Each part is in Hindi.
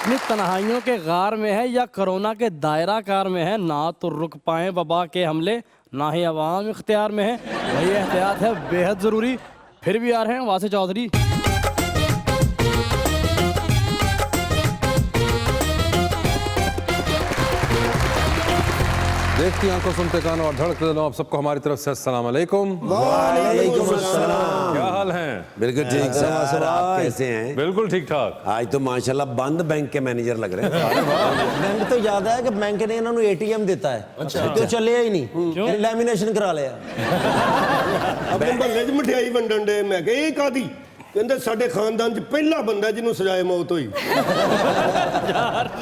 अपनी तन्हाइयों के गार में है या कोरोना के दायरा कार में है, ना तो रुक पाए वबा के हमले, ना ही अवाम इख्तियार में है। वही एहतियात है बेहद ज़रूरी। फिर भी आ रहे हैं वासे चौधरी। देखती आंखों, सुनते कानों और धड़कते दिलों, आप सबको हमारी तरफ से अस्सलाम वालेकुम। वालेकुम अस्सलाम। क्या हाल हैं? बिल्कुल ठीक सर, आप कैसे हैं? बिल्कुल ठीक ठाक। आज तो माशाल्लाह बंद बैंक के मैनेजर लग रहे हैं। बैंक तो याद है कि बैंक ने इन्होंने एटीएम देता है। अच्छा। तो चले ही नहीं, लैमिनेशन करा लिया। अपने महल्ले 'ਚ ਮਠਿਆਈ ਵੰਡਣ ਦੇ ਮੈਂ ਕਿਹਾ ਇਹ ਕਾਦੀ ਕਹਿੰਦੇ ਸਾਡੇ ਖਾਨਦਾਨ 'ਚ ਪਹਿਲਾ ਬੰਦਾ ਜਿਹਨੂੰ सजाए मौत हुई।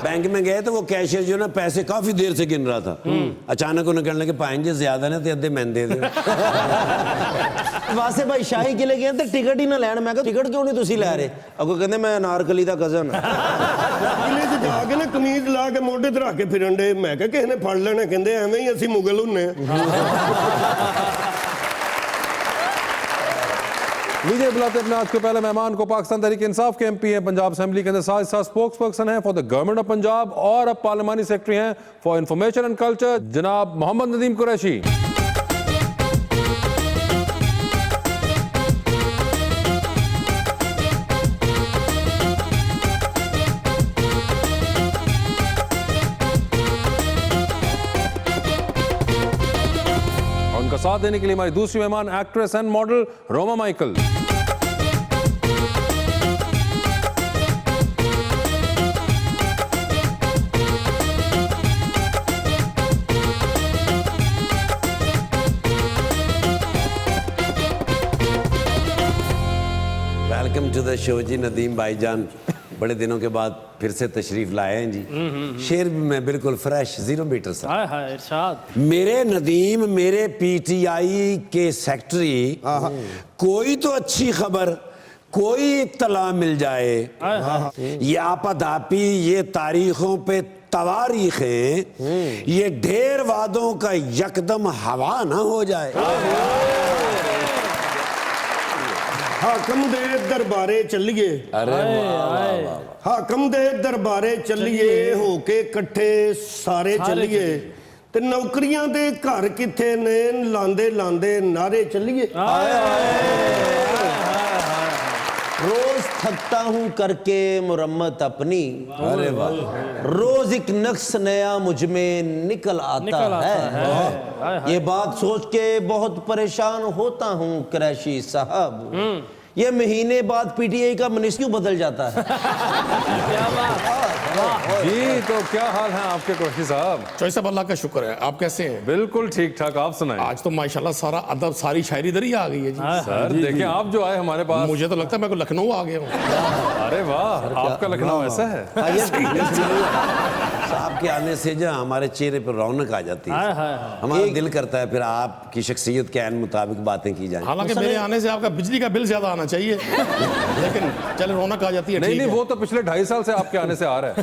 बैंक में गए तो वो कैशियर जो ना पैसे काफी देर से गिन रहा था। अचानक उन्हें कहने लगे पाएंगे ज्यादा ने तो अद्धे मैं दे दे। वासे भाई शाही किले गए तो टिकट ही ना लैन। मैं टिकट क्यों नहीं तुसी लै रहे? अगो कहते मैं अनारकली दा कजन। ਕਿਲੇ 'ਚ ਜਾ ਕੇ ਨਾ ਕਮੀਜ਼ ਲਾ ਕੇ ਮੋਢੇ ਤੇ ਰੱਖ ਕੇ ਫਿਰਨ ਦੇ। ਮੈਂ ਕਿਹਾ ਕਿਸੇ ਨੇ ਫੜ ਲੈਣਾ, ਕਹਿੰਦੇ ਐਵੇਂ ਹੀ ਅਸੀਂ ਮੁਗਲ ਹੁੰਨੇ ਆ। लीजिए बुलाते अपने आज के पहले मेहमान को, पाकिस्तान तहरीक इंसाफ के एमपी हैं, पंजाब असेंबली के साथ साथ स्पोक्स पर्सन हैं for the government of Punjab और अब पार्लिमानी सेक्रेटरी हैं फॉर इंफॉर्मेशन एंड कल्चर, जनाब मोहम्मद नदीम कुरैशी। उनका साथ देने के लिए हमारी दूसरी मेहमान actress and model Roma Michael. Welcome to the show जी नदीम भाईजान, बड़े दिनों के बाद फिर से तशरीफ लाए हैं जी। शेर भी मैं बिल्कुल फ्रेश 0 मीटर सा। हाय हाय इरशाद। मेरे नदीम, मेरे पीटीआई के सेक्रेटरी, कोई तो अच्छी खबर, कोई इत्तला मिल जाए। ये आपाधापी, ये तारीखों पे तवारीखें, ये ढेर वादों का यकदम हवा ना हो जाए। ਹਾਕਮ ਦੇ ਦਰਬਾਰੇ ਚੱਲੀਏ। अरे ਹਾਕਮ ਦੇ ਦਰਬਾਰੇ ਚੱਲੀਏ, ਹੋ ਕੇ ਇਕੱਠੇ ਸਾਰੇ ਚੱਲੀਏ। ਤੇ ਨੌਕਰੀਆਂ ਦੇ ਘਰ ਕਿੱਥੇ ਨੇ, ਲਾਂਦੇ ਲਾਂਦੇ ਨਾਰੇ ਚੱਲੀਏ। रोज थकता हूँ करके मुरम्मत अपनी, अरे वाह, रोज एक नक्श नया मुझ में निकल आता है। ये बात सोच के बहुत परेशान होता हूँ कुरैशी साहब, ये महीने बाद पीटीआई का मिनिस्टर क्यों बदल जाता है? जी तो क्या हाल है आपके कुरैशी साहब? चौधरी साहब अल्लाह का शुक्र है, आप कैसे हैं? बिल्कुल ठीक ठाक, आप सुनाएं। आज तो माशाल्लाह सारा अदब, सारी शायरी दरी आ गई है जी। सर देखें आप जो आए हमारे पास, मुझे तो लगता है मैं को लखनऊ आ गया हूँ। अरे वाह, आपका लखनऊ ऐसा है। साहब के आने से जो हमारे चेहरे पर रौनक आ जाती है, हमारा दिल करता है फिर आपकी शख्सियत के ऐन मुताबिक बातें की जाए। हालांकि मेरे आने से आपका बिजली का बिल ज्यादा आना चाहिए, लेकिन चले रौनक आ जाती है। नहीं नहीं, वो तो पिछले 2.5 साल से आपके आने से आ रहा है।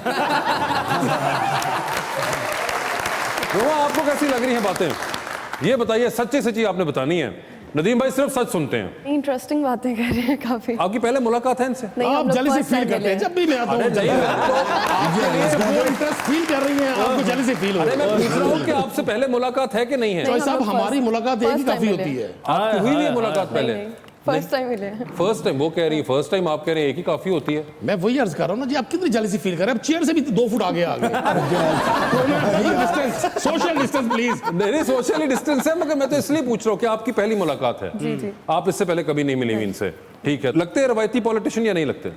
तो आपको कैसी लग रही हैं बातें, ये बताइए, सच्ची सच्ची आपने बतानी है। नदीम भाई सिर्फ सच सुनते हैं। इंटरेस्टिंग बातें कर रहे हैं काफी। आपकी पहले मुलाकात है इनसे? नहीं, आप जल्दी से फील करते हैं जब भी मैं आता हूँ। वो इंटरेस्ट फील कर रही हैं, आपको जल्दी से फील हो अरे रहा मैं है। पूछ रहा हूँ कि आपसे पहले मुलाकात है कि नहीं है? चौधरी साहब हमारी मुलाकात एक ही काफी होती है। आपकी हुई नहीं है मुलाकात पहले? फर्स्ट टाइम मिले। फर्स्ट टाइम वो कह रही है, फर्स्ट टाइम आप कह रहे हैं एक ही काफी होती है। मैं वही अर्ज कर रहा हूँ ना जी, आप कितनी जल्दी से फील कर रहे हैं? अब चेयर से भी 2 फुट आगे आ गए। Social distance please. नहीं सोशली डिस्टेंस है, मगर मैं तो इसलिए पूछ रहा हूँ कि आपकी पहली मुलाकात है। जी जी। आप इससे पहले कभी नहीं मिली हुई इनसे, ठीक है। लगते हैं रवायती पॉलिटिशियन या नहीं लगते?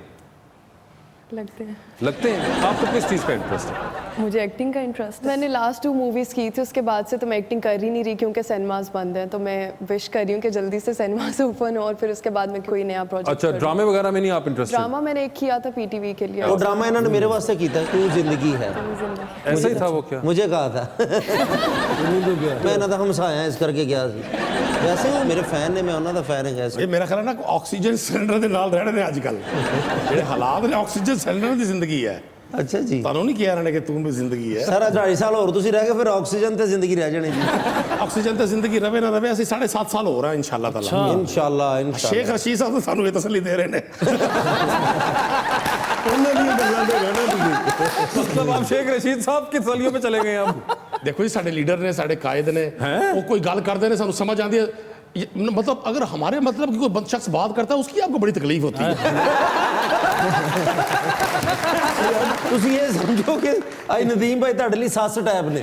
लगते हैं। लगते हैं। आपको किस चीज़ का इंटरेस्ट है? मुझे एक्टिंग का इंटरेस्ट है। मैंने लास्ट 2 मूवीज़ की थी, उसके बाद से तो मैं एक्टिंग कर ही नहीं रही क्योंकि सिनेमाज बंद हैं। तो मैं विश कर रही हूँ कि जल्दी से सिनेमाज ओपन हो और फिर उसके बाद में कोई नया प्रोजेक्ट। अच्छा, ड्रामे वगैरह में नहीं आप इंटरेस्टेड? ड्रामा मैंने एक किया था पीटीवी के लिए। वो ड्रामा इन्होंने मेरे वास्ते की था, तू जिंदगी है। ऐसा ही था वो? क्या मुझे कहा था। मैं ना था हमसाया इस करके गया सी। वैसे वो मेरे फैन ने, मैं उन्हों का फैन है। कैसे मेरा ख्याल है ना ऑक्सीजन सिलेंडर के नाल रहने ने आजकल ਜਿਹੜੇ ਹਾਲਾਤ ਨੇ, ऑक्सीजन सिलेंडर की जिंदगी है। अच्छा जी ਤੁਹਾਨੂੰ ਨਹੀਂ ਕਿਹਾ ਰਹਿਣੇ ਕਿ ਤੂੰ ਵੀ ਜ਼ਿੰਦਗੀ ਹੈ ਸਾਰਾ 2.5 ਸਾਲ ਹੋਰ ਤੁਸੀਂ ਰਹਿ ਗਏ ਫਿਰ ਆਕਸੀਜਨ ਤੇ ਜ਼ਿੰਦਗੀ ਰਹਿ ਜਾਣੀ ਜੀ ਆਕਸੀਜਨ ਤੇ ਜ਼ਿੰਦਗੀ ਰਵੇ ਨਾ ਰਵੇ ਅਸੀਂ 7.5 ਸਾਲ ਹੋ ਰਹਾ ਇਨਸ਼ਾਅੱਲਾ ਤਾਲਾ ਇਨਸ਼ਾਅੱਲਾ ਸ਼ੇਖ ਰਸ਼ੀਦ ਸਾਹਿਬ ਸਾਨੂੰ ਇਹ ਤਸੱਲੀ ਦੇ ਰਹੇ ਨੇ ਉਹਨਾਂ ਦੀਆਂ ਗੱਲਾਂ ਤੇ ਰਹਿਣਾ ਤੁਸੀਂ मतलब आप शेख रशीद साहब की तसलियों पे चले गए अब ਦੇਖੋ ਜੀ ਸਾਡੇ ਲੀਡਰ ਨੇ ਸਾਡੇ ਕਾਇਦ ਨੇ ਉਹ ਕੋਈ ਗੱਲ ਕਰਦੇ ਨੇ ਸਾਨੂੰ ਸਮਝ ਆਉਂਦੀ है मतलब अगर हमारे मतलब की कोई शख्स बात करता है उसकी आपको बड़ी तकलीफ होती है ਤੁਸੀਂ ਇਹ ਸਮਝੋ ਕਿ ਅੱਜ ਨਦੀਮ ਭਾਈ ਤੁਹਾਡੇ ਲਈ ਸੱਸ ਟਾਈਪ ਨੇ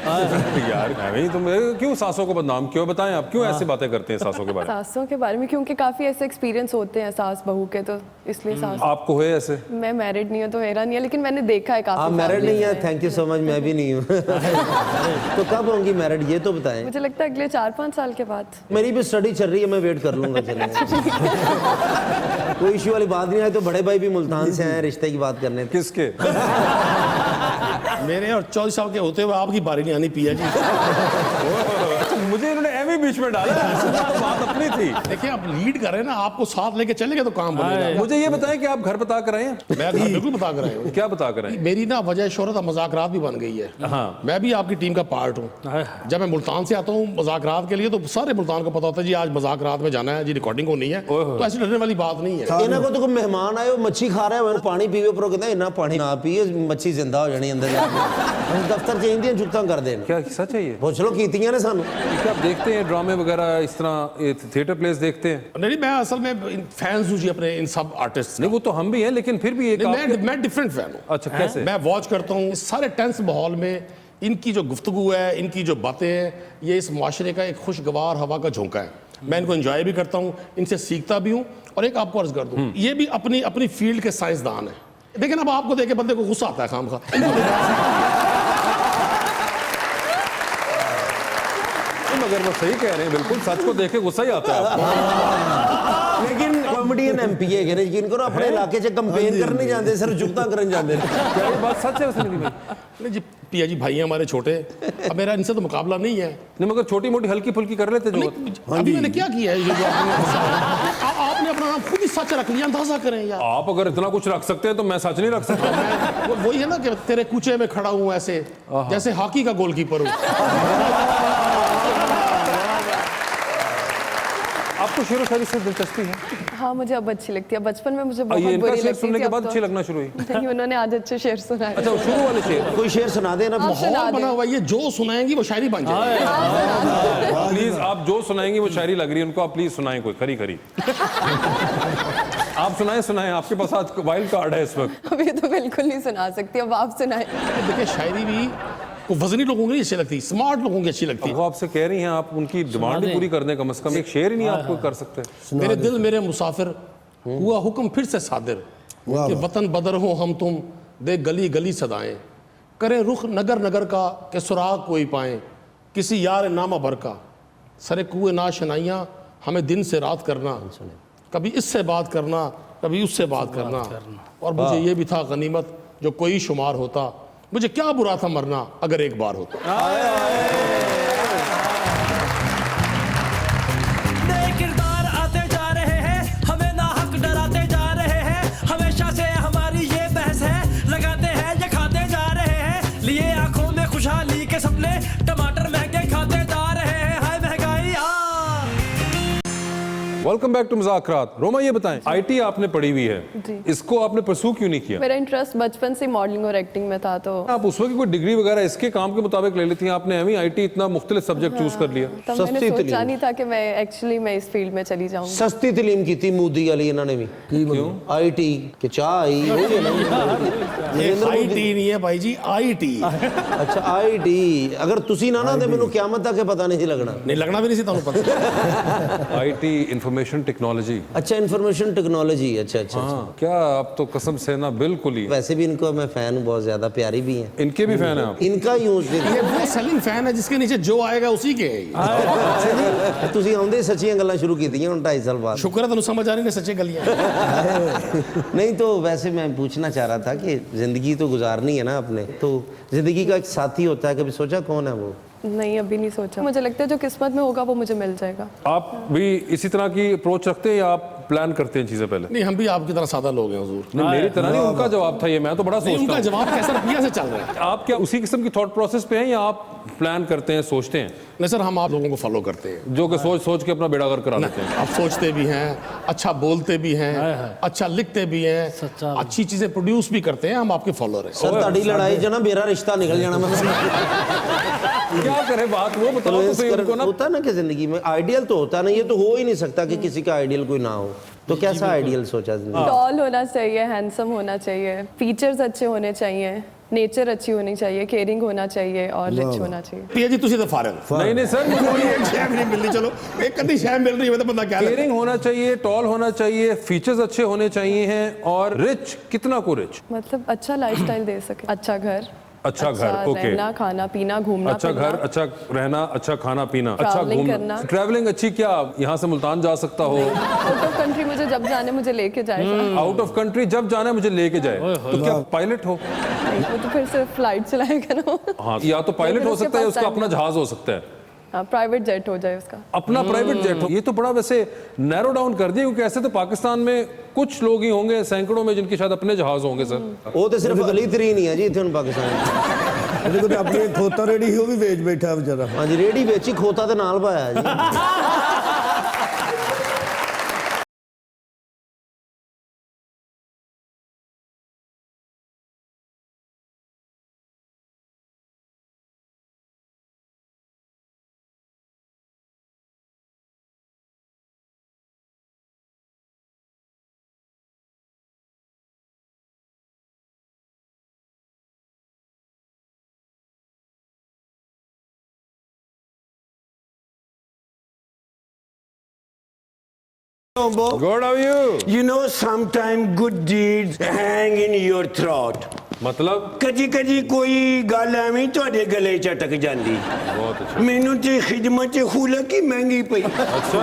यार नहीं तुम क्यों सासों को बदनाम क्यों बताएं आप क्यों ऐसी बातें करते हैं सासों के बारे में सासों के बारे में क्योंकि काफ़ी ऐसे एक्सपीरियंस होते हैं सास बहू के, तो इसलिए सास। आपको हुए ऐसे मैं मैरिड नहीं हूँ तो मेरा नहीं है, लेकिन मैंने देखा है आप काफ़ी। मैरिड नहीं है, थैंक यू सो मच, मैं भी नहीं हूँ तो कब होंगी मैरिड ये तो बताएं। मुझे लगता है अगले 4-5 साल के बाद। मेरी भी स्टडी चल रही है, मैं वेट कर लूंगा चलेगा कोई इश्यू वाली बात नहीं है। तो बड़े भाई भी मुल्तान से हैं रिश्ते की बात करने। किसके मेरे और 24 साल के होते हुए आपकी बारी नहीं आनी पिया जी मुझे इन्होंने एमी बीच में डाला तो बात अपनी थी। देखिए आप लीड कर रहे हैं ना, आपको साथ लेके चलेंगे तो काम बनेगा। मुझे ये बताएं कि आप घर बता कर आए हैं? मैं बिल्कुल बता कर आया हूँ। क्या बता कर आए हैं? मेरी ना वजह शोहरत मज़ाकरात भी बन गई है। हाँ। मैं भी आपकी टीम का पार्ट हूँ। जब मैं मुल्तान से आता हूँ मज़ाकरात के लिए तो सारे मुल्तान को पता होता है जी आज मज़ाकरात में जाना है जी, रिकॉर्डिंग होनी है, तो ऐसी डरने वाली बात नहीं है। इन्हें को तो कोई मेहमान आए मच्छी खा रहे हो पानी पीवे पर कहते हैं इन्ना पानी ना पिए मच्छी जिंदा हो जानी अंदर जाके दफ्तर चाहिए जुत्ता कर दें। क्या सच है ये? पुछ लो कीतियां ने सानू। क्या आप देखते हैं ड्रामे वगैरह इस तरह थिएटर प्लेस देखते हैं? नहीं मैं असल में फैंस हूँ जी अपने इन सब आर्टिस्ट। नहीं वो तो हम भी हैं लेकिन फिर भी एक मैं डिफरेंट फैन हूँ। अच्छा कैसे? मैं वॉच करता हूँ इस सारे टेंस माहौल में इनकी जो गुफ्तगू है, इनकी जो बातें हैं, ये इस माशरे का एक खुशगवार हवा का झोंका है। मैं इनको एंजॉय भी करता हूँ, इनसे सीखता भी हूँ। और एक आपको अर्ज कर दूँ, ये भी अपनी अपनी फील्ड के साइंसदान है। लेकिन अब आपको देख के बंदे को गुस्सा आता है खाम खा। मगर वो सही कह रहे हैं, बिल्कुल सच को देख के गुस्सा ही आता है। लेकिन कॉमेडियन एमपी है कि जिनको ना अपने इलाके से कैंपेन करने नहीं जाते, सिर्फ जुगता करने जाते हैं। क्या ये बात सच है वैसे निधि भाई? नहीं जी पिया जी भाई हैं हमारे छोटे, अब मेरा इनसे तो मुकाबला नहीं है। नहीं मगर छोटी मोटी हल्की फुल्की कर लेते जो अभी मैंने क्या किया है ये जो आपने अपना नाम खुद ही सच रख लिया, अंदाजा करें यार। आप अगर इतना कुछ रख सकते हैं तो मैं सच नहीं रख सकता। वही है ना कि तेरे कूचे में खड़ा हूँ ऐसे जैसे हॉकी का गोलकीपर हूँ। आपको शेर व शायरी से दिलचस्पी है? हाँ मुझे अब अच्छी लगती है, बचपन में मुझे ये बहुत इनका बुरी शेर लगती सुनने थी। के अब बाद तो- अच्छी लगना शुरू हुई? नहीं उन्होंने आज अच्छे शेर सुनाए। अच्छा शुरू वाले शेर कोई शेर सुना देना। आप सुना माहौल दें। बना हुआ है, ये जो सुनाएंगी वो शायरी बन जाएगी। प्लीज आप जो सुनाएंगी वो शायरी लग रही है उनको, आप प्लीज सुनाएं कोई खरी खरी। आप सुनाएं आपके पास आज वाइल्ड कार्ड है इस वक्त। अभी तो बिल्कुल नहीं सुना सकती, अब आप सुनाए। देखिए शायरी भी को वजनी लोगों की नहीं अच्छी लगती, स्मार्ट लोगों की अच्छी लगती है। वो आपसे कह रही हैं, आप उनकी डिमांड ही पूरी कर दें, कम से कम एक शेर ही नहीं आपको कर सकते? मेरे दिल मेरे मुसाफिर हुआ हुक्म फिर से सादिर कि वतन बदर हो हम तुम दे गली गली सदाएं करें रुख नगर नगर का के सुराग कोई पाएं किसी यार नामा भर का सरे कुएं नाशनाइयाँ हमें दिन से रात करना कभी इससे बात करना कभी उससे बात करना और मुझे ये भी था गनीमत जो कोई शुमार होता मुझे क्या बुरा था मरना अगर एक बार होता। नए किरदार आते जा रहे हैं हमें नाहक डराते जा रहे हैं हमेशा से हमारी ये बहस है लगाते हैं ये खाते जा रहे हैं लिए आंखों में खुशहाली के सपने टमाटर महंगे खाते जा रहे हैं हाय महंगाई वेलकम बैक टू मुज़ाकरात। रोमा ये बताएं, आईटी आपने पढ़ी हुई है, जी। इसको आपने परसू क्यों नहीं किया? मेरा इंटरेस्ट बचपन से मॉडलिंग और एक्टिंग में था, तो आप उस वक्त कोई डिग्री वगैरह इसके काम के मुताबिक ले लेती हैं, आपने एवं आईटी इतना मुख्तलिफ सब्जेक्ट चूज कर लिया। तब मैंने सस्ती सोचा तलीम। नहीं था कि मैं एक्चुअली मैं इस फील्ड में चली जाऊंगी। सस्ती तलीम की थी मोदी वाली इन्होंने भी। क्यों? आईटी के चाह आई नरेंद्र आई मोदी। टी नहीं है भाई जी, आई टी अच्छा आईटी अगर तुसी ना ना दे मैनू क़यामत तक पता नहीं लगना। नहीं लगना भी नहीं सी तुहानू पता। IT information technology. अच्छा इन्फॉर्मेशन टेक्नोलॉजी। अच्छा अच्छा अच्छा। हाँ क्या आप तो कसम से ना बिल्कुल ही। वैसे भी इनको मैं फैन हूँ बहुत ज्यादा, प्यारी भी हैं। इनके भी फैन हैं आप? इनका यूज ये वो सेलिंग फैन है जिसके नीचे जो आएगा उसी के है ये। ਤੁਸੀਂ ਆਉਂਦੇ ਸੱਚੀਆਂ ਗੱਲਾਂ ਸ਼ੁਰੂ ਕੀਤੀਆਂ ਹੁਣ 2.5 साल बाद। शुक्र है तेन समझ आ रही ने सच्चे गलियां। नहीं तो वैसे मैं पूछना चाह रहा था कि जिंदगी तो गुजारनी है ना अपने, तो जिंदगी का एक साथी होता है, कभी सोचा कौन है वो? नहीं अभी नहीं सोचा, मुझे लगता है जो किस्मत में होगा वो मुझे मिल जाएगा। आप भी इसी तरह की अप्रोच रखते हैं या आप प्लान करते हैं चीजें पहले? नहीं, हम भी आपकी तरह सादा लोग हैं हुजूर। नहीं, मेरी तरह नहीं, उनका जवाब था ये, मैं तो बड़ा नहीं, सोचता उनका हूँ। जवाब कैसा रवैया से चल रहा है। आप क्या उसी किस्म की थॉट प्रोसेस पे हैं या आप प्लान करते हैं, सोचते हैं? नहीं सर, हम आप लोगों को फॉलो करते हैं। जो कि सोच सोच के अपना बेड़ा गर्क करा लेते हैं। आप सोचते भी हैं, अच्छा बोलते भी हैं, अच्छा लिखते भी हैं, अच्छी चीजें प्रोड्यूस भी करते हैं। हम आपके फॉलोअर हैं। सर ताड़ी लड़ाई च ना मेरा रिश्ता निकल जाना। मैं क्या करे बात वो बताओ तो सही उनको ना। होता ना कि जिंदगी में आइडियल तो होता ना, ये तो हो ही नहीं सकता कि किसी का आइडियल कोई ना हो। तो कैसा आइडियल सोचा जिंदगी? टॉल होना चाहिए, हैंडसम होना चाहिए, फीचर्स अच्छे होने चाहिए, नेचर अच्छी होनी चाहिए, केयरिंग होना चाहिए और रिच होना चाहिए। पिया जी तुसी तो फारग। नहीं नहीं सर, मुझे कोई एक शय भी नहीं मिलनी। चलो एक कदी शय मिल रही है तो बंदा क्या करे? केयरिंग होना चाहिए, टॉल होना चाहिए, फीचर्स अच्छे होने चाहिए हैं, और रिच, कितना को रिच? मतलब अच्छा लाइफस्टाइल दे सके, अच्छा घर, अच्छा घर, ओके। रहना, खाना पीना, घूमना अच्छा फिरना, घर, अच्छा रहना, अच्छा खाना पीना, अच्छा Traveling घूमना। करना। ट्रैवलिंग अच्छी क्या, यहाँ से मुल्तान जा सकता हो? आउट ऑफ कंट्री मुझे जब जाने मुझे लेके जाएगा। आउट ऑफ कंट्री जब जाना है मुझे लेके जाए। तो क्या पायलट हो? नहीं, वो तो फिर सिर्फ फ्लाइट चलाएगा ना। हाँ, या तो पायलट फिर हो उसके सकता है, पास उसका time अपना नहीं। जहाज हो सकता है, प्राइवेट जेट हो जाए उसका। अपना प्राइवेट जेट हो। ये तो बड़ा वैसे नैरो डाउन कर दिया, क्योंकि ऐसे तो पाकिस्तान में कुछ लोग ही होंगे सैकड़ों में जिनके शायद अपने जहाज होंगे सर। वो तो सिर्फ अली तरीन ही है जी इतने पाकिस्तान। देखो तो अपनी खोता रेडी ही वो भी बेच बैठा बेचारा। हाँ जी, रेडी बेची, खोता तो नाल पाया जी। Good, how you? You know, sometimes good deeds hang in your throat. मतलब ਕਦੀ ਕਦੀ ਕੋਈ ਗੱਲ ਐਵੇਂ ਤੁਹਾਡੇ ਗਲੇ 'ਚ ਅਟਕ ਜਾਂਦੀ। बहुत अच्छा। ਮੈਨੂੰ ਤੇ ਖਿਦਮਤ 'ਚ ਖੁਲਕ ਹੀ ਮਹਿੰਗੀ ਪਈ। अच्छा,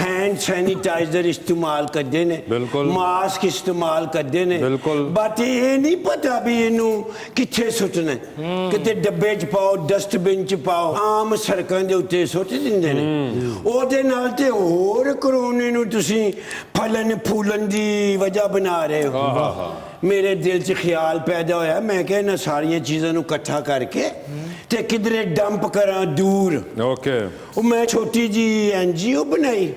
ਹੈਂਡ ਸੈਨੀਟਾਈਜ਼ਰ ਇਸਤੇਮਾਲ ਕਰਦੇ ਨੇ, ਬਿਲਕੁਲ। ਮਾਸਕ ਇਸਤੇਮਾਲ ਕਰਦੇ ਨੇ, ਬਿਲਕੁਲ। ਬਟ ਇਹ ਨਹੀਂ ਪਤਾ ਵੀ ਇਹਨੂੰ ਕਿੱਥੇ ਸੁੱਟਣਾ ਹੈ। ਕਿਤੇ ਡੱਬੇ 'ਚ ਪਾਓ, ਡਸਟਬਿਨ 'ਚ ਪਾਓ, ਆਮ ਸੜਕਾਂ ਦੇ ਉੱਤੇ ਸੁੱਟ ਦਿੰਦੇ ਨੇ। ਉਹਦੇ ਨਾਲ ਤੇ ਹੋਰ ਕਰੋਨੇ ਨੂੰ ਤੁਸੀਂ ਫਲਣ ਫੂਲਣ ਦੀ ਵਜ੍ਹਾ ਬਣਾ ਰਹੇ ਹੋ। ਮੇਰੇ ਦਿਲ 'ਚ ਖਿਆਲ ਪੈਦਾ ਹੋਇਆ, ਮੈਂ ਕਿਹਾ ਇਹਨਾਂ ਸਾਰੀਆਂ ਚੀਜ਼ਾਂ ਨੂੰ ਇਕੱਠਾ ਕਰਕੇ ਤੇ ਕਿਧਰੇ ਡੰਪ ਕਰਾਂ ਦੂਰ। ओके। ਉਹ ਮੈਂ ਛੋਟੀ ਜੀ ਐਨਜੀਓ ਬਣਾਈ।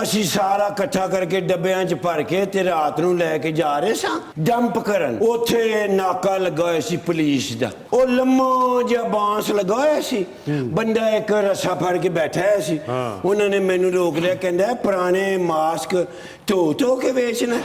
ਅਸੀਂ ਸਾਰਾ ਇਕੱਠਾ ਕਰਕੇ ਡੱਬਿਆਂ 'ਚ ਭਰ ਕੇ ਤੇ ਰਾਤ ਨੂੰ ਲੈ ਕੇ ਜਾ ਰਹੇ ਸਾਂ ਡੰਪ ਕਰਨ। ਉੱਥੇ ਨਾਕਾ ਲੱਗਾ ਹੋਇਆ ਸੀ ਪੁਲਿਸ ਦਾ, ਉਹ ਲੰਮਾ ਜਿਹਾ ਬਾਂਸ ਲੱਗਾ ਹੋਇਆ ਸੀ, ਬੰਦਾ ਇੱਕ ਰੱਸਾ ਫੜ ਕੇ ਬੈਠਾ ਹੋਇਆ ਸੀ। ਉਹਨਾਂ ਨੇ ਮੈਨੂੰ ਰੋਕ ਲਿਆ, ਕਹਿੰਦਾ ਪੁਰਾਣੇ ਮਾਸਕ ਧੋ ਕੇ ਵੇਚਣਾ।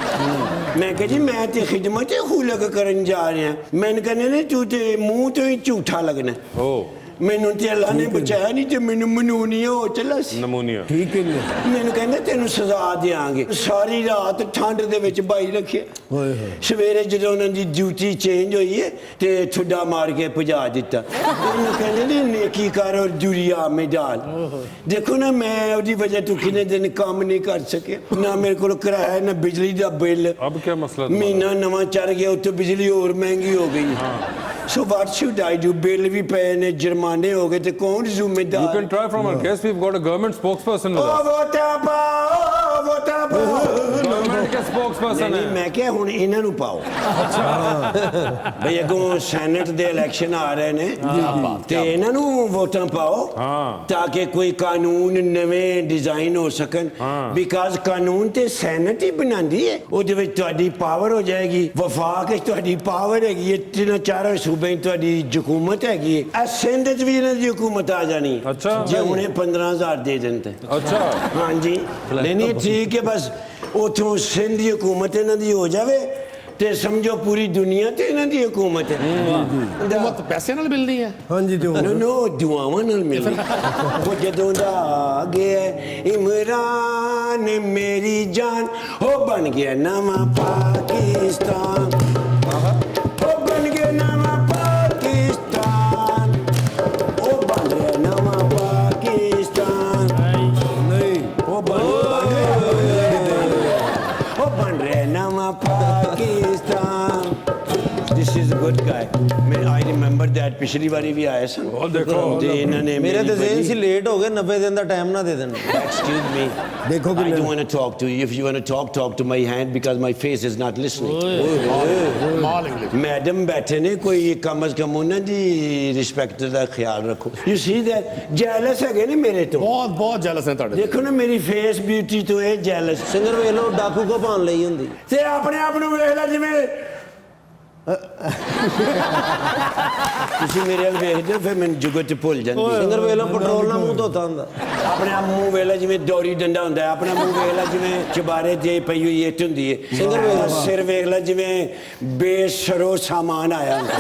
ਮੈਂ ਕਿਹਾ ਜੀ ਮੈਂ ਤੇ ਖਿਦਮਤ ਖੁਲਕ ਕਰਨ ਜਾ ਰਿਹਾ। ਮੈਨੂੰ ਕਹਿੰਦੇ ਨੇ ਤੂੰ ਤੇ ਮੂੰਹ ਤੋਂ ਹੀ ਝੂਠਾ ਲੱਗਣਾ। ओ, ਮੈਨੂੰ ਤੇ ਅੱਲਾ ਨੇ ਬਚਾਇਆ ਨਹੀਂ ਤੇ ਮੈਨੂੰ ਮਨੂਨੀਆ ਹੋ ਚੱਲਾ ਸੀ। नमूनिया। ਠੀਕ ਹੈ ਮੈਨੂੰ ਕਹਿੰਦੇ ਤੈਨੂੰ ਸਜ਼ਾ ਦੇਾਂਗੇ। ਸਾਰੀ ਰਾਤ ਠੰਡ ਦੇ ਵਿੱਚ ਬਾਈ ਰੱਖਿਆ। ਹੋਏ ਹੋਏ। ਸਵੇਰੇ ਜਦੋਂ ਉਹਨਾਂ ਦੀ ਡਿਊਟੀ ਚੇਂਜ ਹੋਈ ਹੈ ਤੇ ਠੁੱਡਾ ਮਾਰ ਕੇ ਭਜਾ ਦਿੱਤਾ। ਉਹਨੂੰ ਕਹਿੰਦੇ ਨੇ ਨੇਕੀ ਕਰ ਔਰ ਦੁਰੀਆ ਮੇ ਡਾਲ। ਦੇਖੋ ਨਾ, ਮੈਂ ਉਹਦੀ ਵਜ੍ਹਾ ਤੋਂ ਕਿੰਨੇ ਦਿਨ ਕੰਮ ਨਹੀਂ ਕਰ ਸਕਿਆ, ਨਾ ਮੇਰੇ ਕੋਲ ਕਿਰਾਇਆ ਨਾ ਬਿਜਲੀ ਦਾ ਬਿੱਲ। अब क्या मसला तुम्हारा? ਮਹੀਨਾ ਨਵਾਂ ਚੜ ਗਿਆ, ਉੱਤੇ ਬਿਜਲੀ ਹੋਰ ਮਹਿੰਗੀ ਹੋ ਗਈ। So what should I do? Bill ਵੀ ਪਏ ਨੇ, ਜੁਰਮਾਨੇ ਹੋ ਗਏ, ਤੇ ਕੌਣ You ਜ਼ਿੰਮੇਦਾਰ? can try from our guest. We've got a government spokesperson with us. ਵੋਟਾਂ ਪਾਓ, ਵੋਟਾਂ ਪਾਓ। Government के spokesperson ਨਹੀਂ, है। ਮੈਂ ਕਿਹਾ ਹੁਣ ਇਹਨਾਂ ਨੂੰ ਪਾਓ। ਬਈ ਅੱਗੋਂ ਸੈਨੇਟ ਦੇ ਇਲੈਕਸ਼ਨ ਆ ਰਹੇ ਨੇ ਤੇ ਇਹਨਾਂ ਨੂੰ ਵੋਟਾਂ ਪਾਓ ਤਾਂ ਕਿ ਕੋਈ ਕਾਨੂੰਨ ਨਵੇਂ ਡਿਜ਼ਾਈਨ ਹੋ ਸਕਣ। ਬਿਕਾਜ਼ ਕਾਨੂੰਨ ਤੇ ਸੈਨੇਟ ਹੀ ਬਣਾਉਂਦੀ ਹੈ, ਉਹਦੇ ਵਿੱਚ ਤੁਹਾਡੀ ਪਾਵਰ ਹੋ ਜਾਏਗੀ। ਵਫਾਕ ਵਿੱਚ ਤੁਹਾਡੀ ਪਾਵਰ ਹੈਗੀ ਹੈ, ਤਿੰਨ ਚਾਰ ਸੂਬੇ 'ਚ ਤੁਹਾਡੀ ਹਕੂਮਤ ਹੈਗੀ ਹੈ। ਇਹ ਸਿੰਧ 'ਚ ਵੀ ਇਹਨਾਂ ਦੀ ਹਕੂਮਤ ਆ ਜਾਣੀ ਹੈ ਅੱਛਾ। ਜੇ ਹੁਣੇ 15,000 ਦੇ ਦੇਣ ਤੇ। अच्छा, ਹਾਂਜੀ, ਨਹੀਂ ਠੀਕ ਹੈ। ਬਸ ਉਥੋਂ ਸਿੰਧ ਦੀ ਹਕੂਮਤ ਇਹਨਾਂ ਦੀ ਹੋ ਜਾਵੇ ਤੇ ਸਮਝੋ ਪੂਰੀ ਦੁਨੀਆ ਤੇ ਇਹਨਾਂ ਦੀ ਹਕੂਮਤ ਹੈ। हुकूमत पैसे नाल मिलनी है। ਹਾਂਜੀ ਤੇ ਨੋ ਨੋ ਦੁਆਵਾਂ ਨਾਲ ਮਿਲਣੀ। ਉਹ ਜਦੋਂ ਦਾ ਆ ਗਿਆ ਇਮਰਾਨ ਮੇਰੀ ਜਾਨ, ਉਹ ਬਣ ਗਿਆ ਨਵਾਂ ਪਾਕਿਸਤਾਨ। ਉਹ ਬਣ ਗਿਆ ਨਵਾਂ ਪਾਕਿਸਤਾਨ। ਉਹ ਬਣ ਗਿਆ ਨਵਾਂ ਪਾਕਿਸਤਾਨ। ਨਹੀਂ ਉਹ ਬਣ ਰਿਹਾ ਨਵਾਂ Pakistan. This is a good guy. मैं आई रिमेंबर दैट पिछली बारी भी आए सन ते इन्होंने मेरे तो जेन से लेट हो गए 90 दिन का टाइम ना दे देना एक्सक्यूज मी देखो कि I don't want to talk to you. If you want to talk to my hand because my face is not listening. Mall English madam बैठे ने कोई कम अज कम उन्हें दी रिस्पेक्ट का ख्याल रखो. You see that? जेलस है ने मेरे तो. बहुत बहुत जेलस है ताड़े देखो ना मेरी फेस ब्यूटी तो है जेलस. सिंगर वे लो डाकू को भान ਲਈ ਹੁੰਦੀ ते अपने आप ਨੂੰ ਵੇਖ ਲੈ ਜਿਵੇਂ ਤੁਸੀਂ ਮੇਰੇ ਵੱਲ ਵੇਖਦੇ ਹੋ ਫਿਰ ਮੈਨੂੰ ਜੁਗਤ ਚ ਭੁੱਲ ਜਾਂਦੀ. ਸਿੰਗਰ ਵੇ ਲੋ ਪੈਟਰੋਲ ਨਾਲ ਮੂੰਹ ਧੋਤਾ ਹੁੰਦਾ ਆਪਣੇ ਆਪ ਮੂੰਹ ਵੇਖ ਲੈ ਜਿਵੇਂ ਦੌਰੀ ਡੰਡਾ ਹੁੰਦਾ ਹੈ. ਆਪਣਾ ਮੂੰਹ ਵੇਖ ਲੈ ਜਿਵੇਂ ਚਬਾਰੇ ਤੇ ਪਈ ਹੋਈ ਇੱਟ ਹੁੰਦੀ ਹੈ. ਸਿੰਗਰ ਵੇਖ ਲੈ ਸਿਰ ਵੇਖ ਲੈ ਜਿਵੇਂ ਬੇਸ਼ਰੋ ਸਾਮਾਨ ਆਇਆ ਹੁੰਦਾ.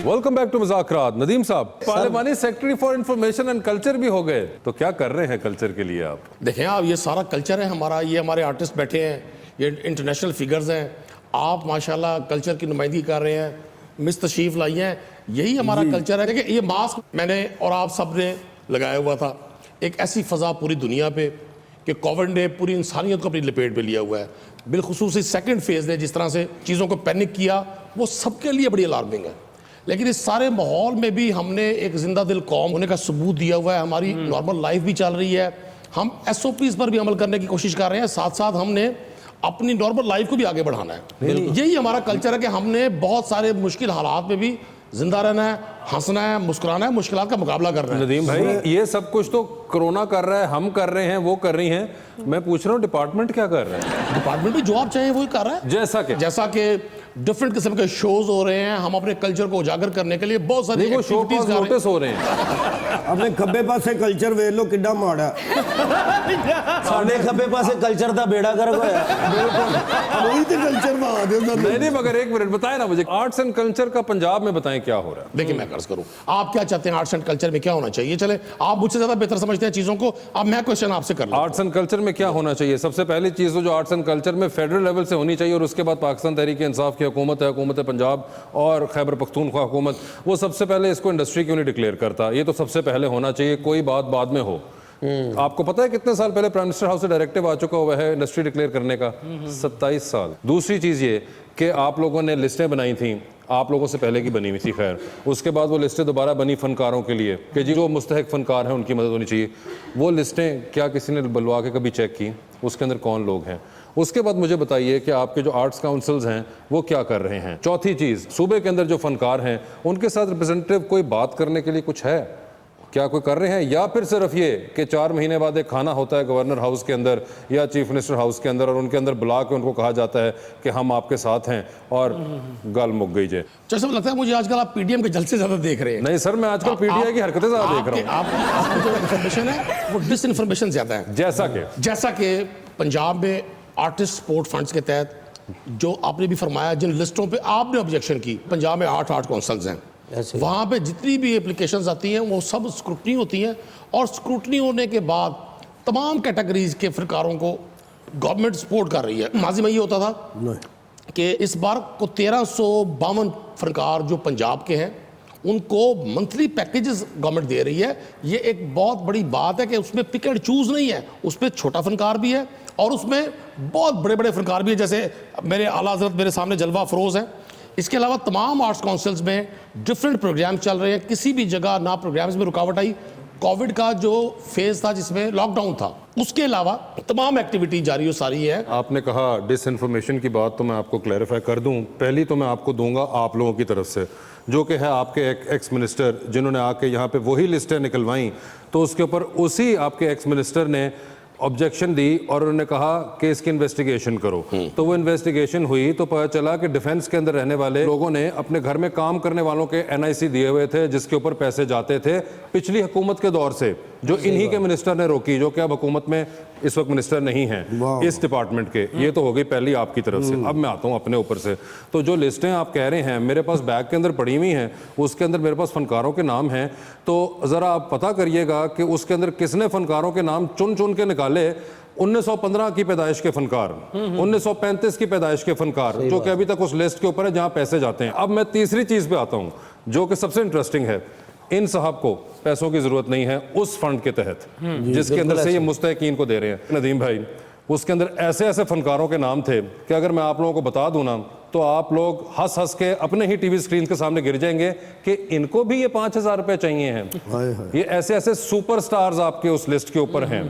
वेलकम बैक टू मुज़ाकरात. नदीम साहब, parliamentary secretary for information and culture भी हो गए, तो क्या कर रहे हैं कल्चर के लिए आप? देखें आप, ये सारा कल्चर है हमारा, ये हमारे आर्टिस्ट बैठे हैं, ये इंटरनेशनल फिगर्स हैं. आप माशाल्लाह कल्चर की नुमाइंदगी कर रहे हैं, मिस तशरीफ लाई हैं, यही हमारा कल्चर है. देखिए ये मास्क मैंने और आप सब ने लगाया हुआ था. एक ऐसी फ़ज़ा पूरी दुनिया पे कि कोविड ने पूरी इंसानियत को अपनी लपेट में लिया हुआ है. बिलखुसूस इस सेकेंड फेज़ ने जिस तरह से चीज़ों को पैनिक किया, वो सबके लिए बड़ी अलार्मिंग है. लेकिन इस सारे माहौल में भी हमने एक जिंदा दिल कौम होने का सबूत दिया हुआ है. हमारी नॉर्मल लाइफ भी चल रही है, हम SOPs पर भी अमल करने की कोशिश कर रहे हैं. साथ साथ हमने अपनी नॉर्मल लाइफ को भी आगे बढ़ाना है. यही हमारा कल्चर है कि हमने बहुत सारे मुश्किल हालात में भी जिंदा रहना है, हंसना है, मुस्कुराना है, मुश्किलात का मुकाबला करना है. नदीम भाई, ये सब कुछ तो कोरोना कर रहा है, हम कर रहे हैं, वो कर रही हैं. मैं पूछ रहा हूँ डिपार्टमेंट क्या कर रहे हैं? डिपार्टमेंट भी जो आप चाहें वही कर रहा है. जैसा कि डिफरेंट किस्म के शोज हो रहे हैं. हम अपने कल्चर को उजागर करने के लिए बहुत सारी एक्टिविटीज कर रहे हैं. नोटिस हो रहे हैं. अपने खब्बे पासे कल्चर वेख लो किड्डा माड़ा. साडे खब्बे पासे कल्चर दा बेड़ा गर्क होया. वही तो कल्चर में आ दे. नहीं, मगर एक मिनट बताएं ना मुझे, आर्ट्स एंड कल्चर का पंजाब में बताएं क्या हो रहा है. देखिए मैं कर्ज करूं, आप क्या चाहते हैं आर्ट्स एंड कल्चर में क्या होना चाहिए? चले, आप मुझसे ज्यादा बेहतर समझते हैं चीजों को. अब मैं क्वेश्चन आपसे कर लूं, आर्ट्स एंड कल्चर में क्या होना चाहिए? सबसे पहली चीज तो जो आर्ट्स एंड कल्चर में फेडरल लेवल से होनी चाहिए, और उसके बाद पाकिस्तान तहरीक इंसाफ की हुकूमत है, हुकूमत पंजाब और खैबर पख्तूनख्वा हुकूमत, वो सबसे पहले इसको इंडस्ट्री क्यों नहीं डिक्लेयर करता? ये तो सबसे पहले होना चाहिए, कोई बात बाद में हो. आपको पता है कितने साल पहले प्राइम मिनिस्टर हाउस से डायरेक्टिव आ चुका हुआ है इंडस्ट्री डिक्लेयर करने का? 27 साल. दूसरी चीज ये कि आप लोगों ने लिस्टें बनाई थी, आप लोगों से पहले की बनी हुई थी, खैर उसके बाद वो लिस्टें दोबारा बनी फनकारों के लिए कि जी जो मुस्तहक फनकार हैं उनकी मदद होनी चाहिए. वो लिस्टें क्या किसी ने बुलवा के कभी चेक की? उसके अंदर कौन लोग हैं? उसके बाद मुझे बताइए कि आपके जो आर्ट्स काउंसिल्स हैं वो क्या कर रहे हैं? चौथी चीज़, सूबे के अंदर जो फनकार हैं उनके साथ रिप्रेजेंटेटिव कोई बात करने के लिए कुछ है? क्या कोई कर रहे हैं, या फिर सिर्फ ये कि 4 महीने बाद एक खाना होता है गवर्नर हाउस के अंदर या चीफ मिनिस्टर हाउस के अंदर, और उनके अंदर बुला के उनको कहा जाता है कि हम आपके साथ हैं और गल मुक गई जे? जैसा लगता है मुझे आजकल आप PDM के जलसे ज्यादा देख रहे हैं. नहीं सर, मैं आजकल PTI की हरकतें ज्यादा देख रहा हूँ. आपकी जो इन्फॉर्मेशन है वो डिसइन्फॉर्मेशन ज्यादा है. जैसा कि पंजाब में आर्टिस्ट सपोर्ट फंड्स के तहत जो आपने भी फरमाया, जिन लिस्टों पे आपने ऑब्जेक्शन की, पंजाब में 8 आर्ट काउंसिल्स हैं, वहाँ पे जितनी भी एप्लीकेशंस आती हैं वो सब स्क्रूटनी होती हैं, और स्क्रूटनी होने के बाद तमाम कैटेगरीज के फनकारों को गवर्नमेंट सपोर्ट कर रही है. माजी में ये होता था कि इस बार को 1352 फनकार जो पंजाब के हैं उनको मंथली पैकेजेस गवर्नमेंट दे रही है. ये एक बहुत बड़ी बात है कि उसमें पिक एंड चूज नहीं है, उसमें छोटा फनकार भी है और उसमें बहुत बड़े बड़े फनकार भी है. जैसे मेरे आला हज़रत मेरे सामने जलवा अफरोज़ हैं. इसके अलावा तमाम आर्ट्स काउंसिल्स में डिफरेंट प्रोग्राम चल रहे हैं. किसी भी जगह ना प्रोग्राम्स में रुकावट आई. कोविड का जो फेज था जिसमें लॉकडाउन था, उसके अलावा तमाम एक्टिविटी जारी हो सारी है. आपने कहा डिसइन्फॉर्मेशन की बात, तो मैं आपको क्लैरिफाई कर दूं. पहली तो मैं आपको दूंगा आप लोगों की तरफ से, जो कि है आपके एक्स मिनिस्टर जिन्होंने आके यहाँ पे वही लिस्टें निकलवाई, तो उसके ऊपर उसी आपके एक्स मिनिस्टर ने ऑब्जेक्शन दी और उन्होंने कहा कि इसकी इन्वेस्टिगेशन करो. तो वो इन्वेस्टिगेशन हुई तो पता चला कि डिफेंस के अंदर रहने वाले लोगों ने अपने घर में काम करने वालों के NIC दिए हुए थे, जिसके ऊपर पैसे जाते थे पिछली हुकूमत के दौर से, जो इन्हीं के मिनिस्टर ने रोकी, जो कि अब हुकूमत में इस वक्त मिनिस्टर नहीं हैं इस डिपार्टमेंट के. ये तो हो गई पहली आपकी तरफ से. अब मैं आता हूँ अपने ऊपर से. तो जो लिस्टें आप कह रहे हैं मेरे पास बैग के अंदर पड़ी हुई हैं, उसके अंदर मेरे पास फनकारों के नाम हैं. तो ज़रा आप पता करिएगा कि उसके अंदर किसने फनकारों के नाम चुन चुन के निकाले. 1915 की पैदाइश के फनकार, 1935 की पैदाइश के फनकार, जो कि अभी तक उस लिस्ट के ऊपर है जहाँ पैसे जाते हैं. अब मैं तीसरी चीज़ पे आता हूँ जो कि सबसे इंटरेस्टिंग है. इन साहब को पैसों की जरूरत नहीं है उस फंड के तहत जिसके अंदर से ये मुस्तहकीन को दे रहे हैं। नदीम भाई, उसके अंदर ऐसे ऐसे फनकारों के नाम थे कि अगर मैं आप लोगों को बता दूं ना तो आप लोग हंस हंस के अपने ही टीवी स्क्रीन के सामने गिर जाएंगे कि इनको भी ये 5,000 रुपए चाहिए हैं। ये ऐसे ऐसे सुपरस्टार्स आपके उस लिस्ट के ऊपर हैं